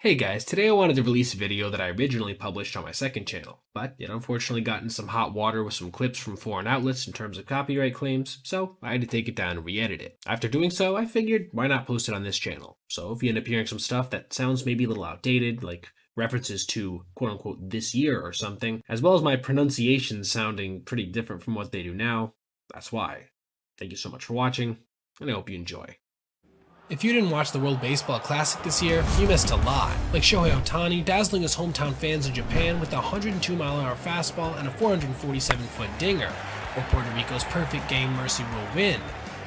Hey guys, today I wanted to release a video that I originally published on my second channel, but it unfortunately got in some hot water with some clips from foreign outlets in terms of copyright claims, so I had to take it down and re-edit it. After doing so, I figured why not post it on this channel. So if you end up hearing some stuff that sounds maybe a little outdated, like references to quote-unquote this year or something, as well as my pronunciation sounding pretty different from what they do now, that's why. Thank you so much for watching, and I hope you enjoy. If you didn't watch the World Baseball Classic this year, you missed a lot. Like Shohei Ohtani dazzling his hometown fans in Japan with a 102-mile-an-hour fastball and a 447-foot dinger, or Puerto Rico's perfect game mercy rule win,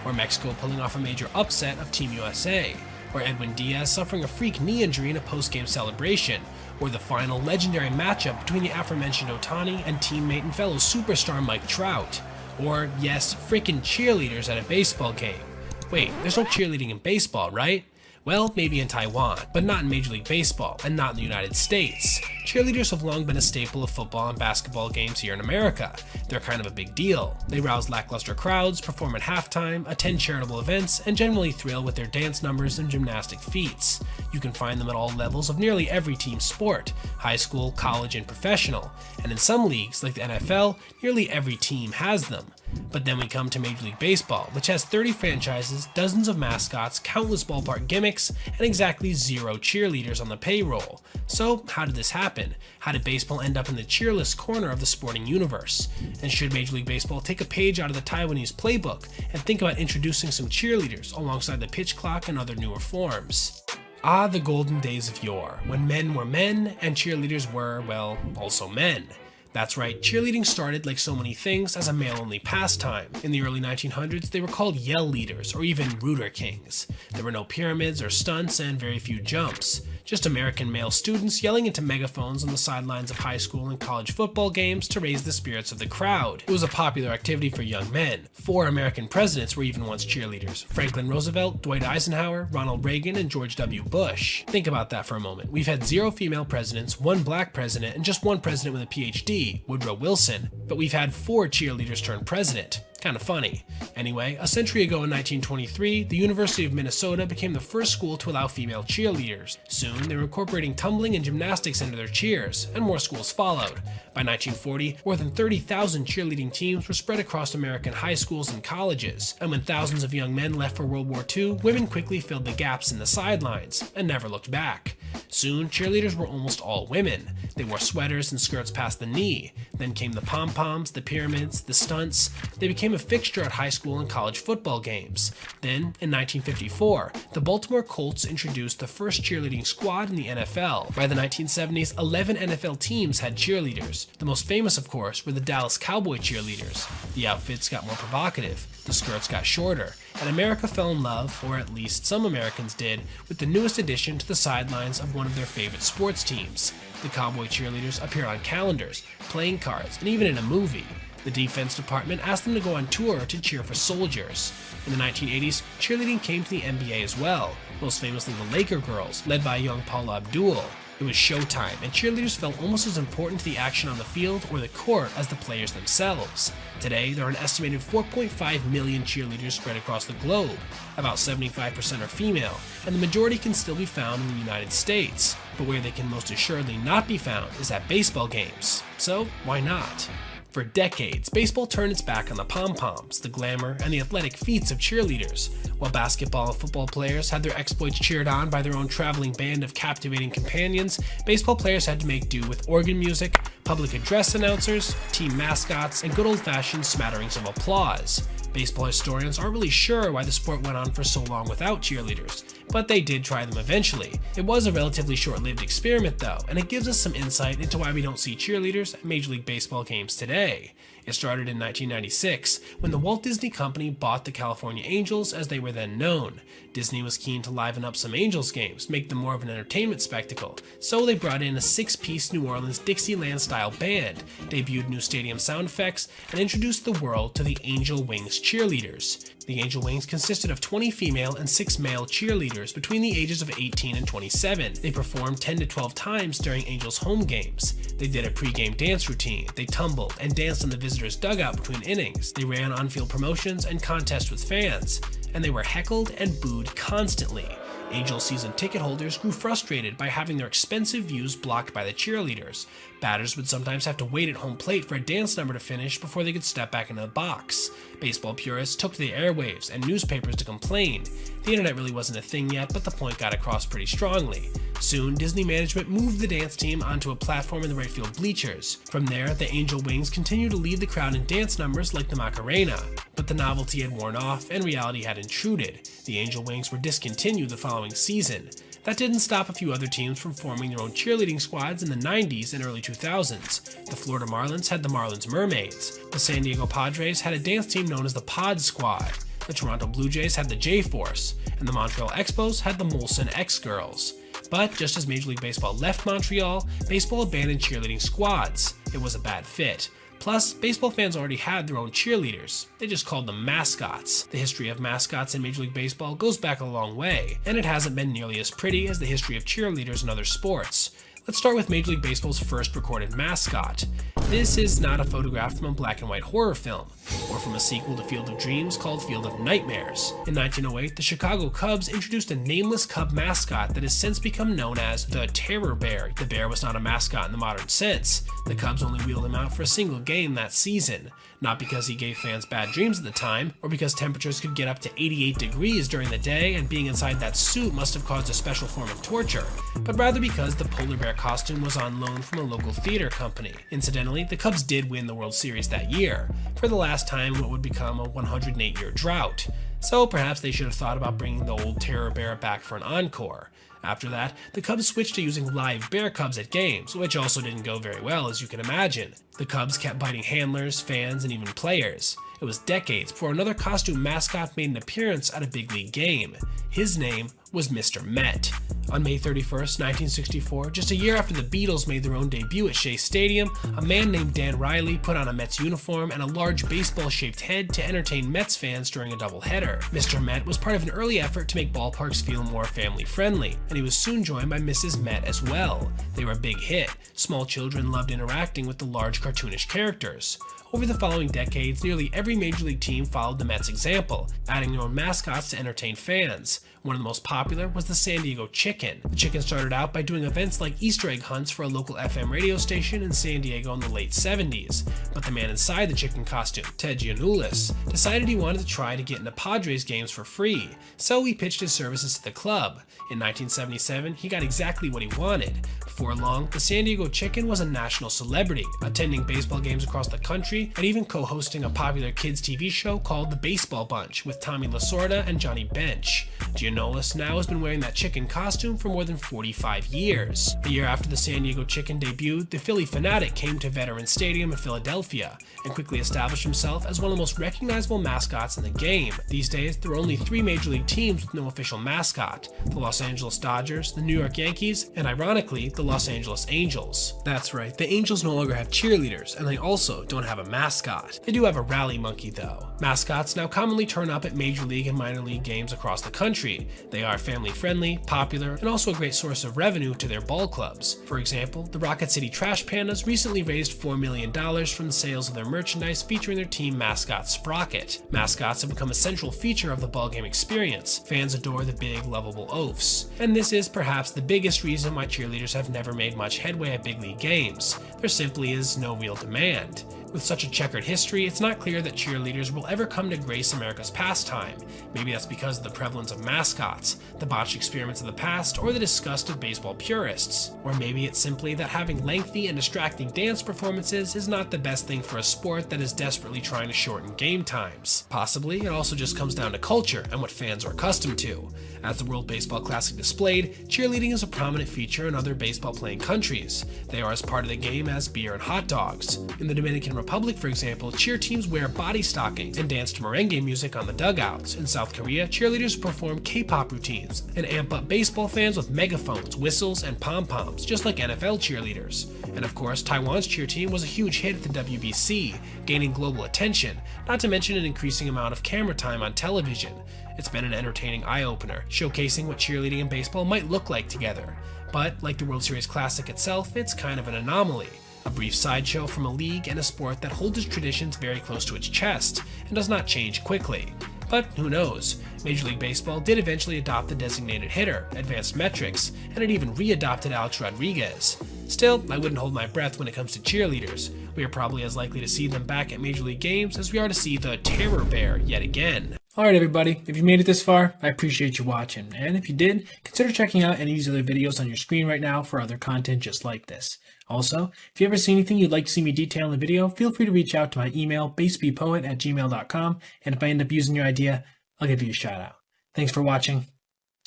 or Mexico pulling off a major upset of Team USA, or Edwin Diaz suffering a freak knee injury in a post-game celebration, or the final legendary matchup between the aforementioned Ohtani and teammate and fellow superstar Mike Trout, or, yes, frickin' cheerleaders at a baseball game. Wait, there's no cheerleading in baseball, right? Well, maybe in Taiwan, but not in Major League Baseball, and not in the United States. Cheerleaders have long been a staple of football and basketball games here in America. They're kind of a big deal. They rouse lackluster crowds, perform at halftime, attend charitable events, and generally thrill with their dance numbers and gymnastic feats. You can find them at all levels of nearly every team sport, high school, college, and professional. And in some leagues, like the NFL, nearly every team has them. But then we come to Major League Baseball, which has 30 franchises, dozens of mascots, countless ballpark gimmicks, and exactly 0 cheerleaders on the payroll. So how did this happen? How did baseball end up in the cheerless corner of the sporting universe? And should Major League Baseball take a page out of the Taiwanese playbook and think about introducing some cheerleaders alongside the pitch clock and other newer forms? Ah, the golden days of yore, when men were men and cheerleaders were, well, also men. That's right, cheerleading started, like so many things, as a male-only pastime. In the early 1900s, they were called yell leaders, or even rooter kings. There were no pyramids or stunts and very few jumps. Just American male students yelling into megaphones on the sidelines of high school and college football games to raise the spirits of the crowd. It was a popular activity for young men. 4 American presidents were even once cheerleaders: Franklin Roosevelt, Dwight Eisenhower, Ronald Reagan, and George W. Bush. Think about that for a moment. We've had 0 female presidents, 1 black president, and just 1 president with a PhD, Woodrow Wilson, but we've had 4 cheerleaders turn president. Kind of funny. Anyway, a century ago in 1923, the University of Minnesota became the first school to allow female cheerleaders. Soon, they were incorporating tumbling and gymnastics into their cheers, and more schools followed. By 1940, more than 30,000 cheerleading teams were spread across American high schools and colleges, and when thousands of young men left for World War II, women quickly filled the gaps in the sidelines, and never looked back. Soon, cheerleaders were almost all women. They wore sweaters and skirts past the knee. Then came the pom-poms, the pyramids, the stunts. They became a fixture at high school and college football games. Then, in 1954, the Baltimore Colts introduced the first cheerleading squad in the NFL. By the 1970s, 11 NFL teams had cheerleaders. The most famous, of course, were the Dallas Cowboy cheerleaders. The outfits got more provocative, the skirts got shorter, and America fell in love, or at least some Americans did, with the newest addition to the sidelines of one of their favorite sports teams. The Cowboy cheerleaders appear on calendars, playing cards, and even in a movie. The defense department asked them to go on tour to cheer for soldiers. In the 1980s, cheerleading came to the NBA as well, most famously the Laker girls, led by young Paula Abdul. It was showtime, and cheerleaders felt almost as important to the action on the field or the court as the players themselves. Today, there are an estimated 4.5 million cheerleaders spread across the globe. About 75% are female, and the majority can still be found in the United States. But where they can most assuredly not be found is at baseball games. So, why not? For decades, baseball turned its back on the pom-poms, the glamour, and the athletic feats of cheerleaders. While basketball and football players had their exploits cheered on by their own traveling band of captivating companions, baseball players had to make do with organ music, public address announcers, team mascots, and good old-fashioned smatterings of applause. Baseball historians aren't really sure why the sport went on for so long without cheerleaders, but they did try them eventually. It was a relatively short-lived experiment though, and it gives us some insight into why we don't see cheerleaders at Major League Baseball games today. It started in 1996, when the Walt Disney Company bought the California Angels as they were then known. Disney was keen to liven up some Angels games, make them more of an entertainment spectacle, so they brought in a 6-piece New Orleans Dixieland-style band, debuted new stadium sound effects, and introduced the world to the Angel Wings cheerleaders. The Angel Wings consisted of 20 female and 6 male cheerleaders between the ages of 18 and 27. They performed 10 to 12 times during Angels home games. They did a pre-game dance routine, they tumbled and danced on the visitors' dugout between innings, they ran on-field promotions and contests with fans, and they were heckled and booed constantly. Angel season ticket holders grew frustrated by having their expensive views blocked by the cheerleaders. Batters would sometimes have to wait at home plate for a dance number to finish before they could step back into the box. Baseball purists took to the airwaves and newspapers to complain. The internet really wasn't a thing yet, but the point got across pretty strongly. Soon, Disney management moved the dance team onto a platform in the right field bleachers. From there, the Angel Wings continued to lead the crowd in dance numbers like the Macarena. But the novelty had worn off and reality had intruded. The Angel Wings were discontinued the following season. That didn't stop a few other teams from forming their own cheerleading squads in the 90s and early 2000s. The Florida Marlins had the Marlins Mermaids. The San Diego Padres had a dance team known as the Pod Squad. The Toronto Blue Jays had the J-Force, and the Montreal Expos had the Molson X-Girls. But just as Major League Baseball left Montreal, baseball abandoned cheerleading squads. It was a bad fit. Plus, baseball fans already had their own cheerleaders. They just called them mascots. The history of mascots in Major League Baseball goes back a long way, and it hasn't been nearly as pretty as the history of cheerleaders in other sports. Let's start with Major League Baseball's first recorded mascot. This is not a photograph from a black and white horror film, or from a sequel to Field of Dreams called Field of Nightmares. In 1908, the Chicago Cubs introduced a nameless Cub mascot that has since become known as the Terror Bear. The bear was not a mascot in the modern sense. The Cubs only wheeled him out for a single game that season. Not because he gave fans bad dreams at the time, or because temperatures could get up to 88 degrees during the day and being inside that suit must have caused a special form of torture, but rather because the polar bear costume was on loan from a local theater company. Incidentally, the Cubs did win the World Series that year, for the last time in what would become a 108-year drought. So perhaps they should have thought about bringing the old Terror Bear back for an encore. After that, the Cubs switched to using live bear cubs at games, which also didn't go very well, as you can imagine. The Cubs kept biting handlers, fans, and even players. It was decades before another costume mascot made an appearance at a big league game. His name was Mr. Met. On May 31st, 1964, just a year after the Beatles made their own debut at Shea Stadium, a man named Dan Riley put on a Mets uniform and a large baseball-shaped head to entertain Mets fans during a doubleheader. Mr. Met was part of an early effort to make ballparks feel more family-friendly, and he was soon joined by Mrs. Met as well. They were a big hit. Small children loved interacting with the large cartoonish characters. Over the following decades, nearly every major league team followed the Mets' example, adding their own mascots to entertain fans. One of the most popular was the San Diego Chicken. The Chicken started out by doing events like Easter egg hunts for a local FM radio station in San Diego in the late 70s, but the man inside the chicken costume, Ted Giannoulis, decided he wanted to try to get into Padres games for free, so he pitched his services to the club. In 1977, he got exactly what he wanted. Before long, the San Diego Chicken was a national celebrity, attending baseball games across the country and even co-hosting a popular kids TV show called The Baseball Bunch with Tommy Lasorda and Johnny Bench. Giannoulis now has been wearing that chicken costume for more than 45 years. The year after the San Diego Chicken debuted, the Philly Fanatic came to Veterans Stadium in Philadelphia and quickly established himself as one of the most recognizable mascots in the game. These days, there are only 3 major league teams with no official mascot: the Los Angeles Dodgers, the New York Yankees, and ironically, the Los Angeles Angels. That's right, the Angels no longer have cheerleaders, and they also don't have a mascot. They do have a rally monkey though. Mascots now commonly turn up at major league and minor league games across the country. They are family friendly, popular, and also a great source of revenue to their ball clubs. For example, the Rocket City Trash Pandas recently raised $4 million from the sales of their merchandise featuring their team mascot Sprocket. Mascots have become a central feature of the ballgame experience. Fans adore the big, lovable oafs. And this is perhaps the biggest reason why cheerleaders have never made much headway at big league games. There simply is no real demand. With such a checkered history, it's not clear that cheerleaders will ever come to grace America's pastime. Maybe that's because of the prevalence of mascots, the botched experiments of the past, or the disgust of baseball purists. Or maybe it's simply that having lengthy and distracting dance performances is not the best thing for a sport that is desperately trying to shorten game times. Possibly, it also just comes down to culture and what fans are accustomed to. As the World Baseball Classic displayed, cheerleading is a prominent feature in other baseball-playing countries. They are as part of the game as beer and hot dogs. In the Dominican Republic, for example, cheer teams wear body stockings and dance to merengue music on the dugouts. In South Korea, cheerleaders perform K-pop routines and amp up baseball fans with megaphones, whistles, and pom-poms, just like NFL cheerleaders. And of course, Taiwan's cheer team was a huge hit at the WBC, gaining global attention, not to mention an increasing amount of camera time on television. It's been an entertaining eye-opener, showcasing what cheerleading and baseball might look like together. But, like the World Series Classic itself, it's kind of an anomaly. A brief sideshow from a league and a sport that holds its traditions very close to its chest, and does not change quickly. But who knows? Major League Baseball did eventually adopt the designated hitter, advanced metrics, and it even re-adopted Alex Rodriguez. Still, I wouldn't hold my breath when it comes to cheerleaders. We are probably as likely to see them back at Major League games as we are to see the Terror Bear yet again. Alright everybody, if you made it this far, I appreciate you watching, and if you did, consider checking out any of these other videos on your screen right now for other content just like this. Also, if you ever see anything you'd like to see me detail in the video, feel free to reach out to my email, basebepoet@gmail.com, and if I end up using your idea, I'll give you a shout out. Thanks for watching.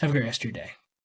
Have a great rest of your day.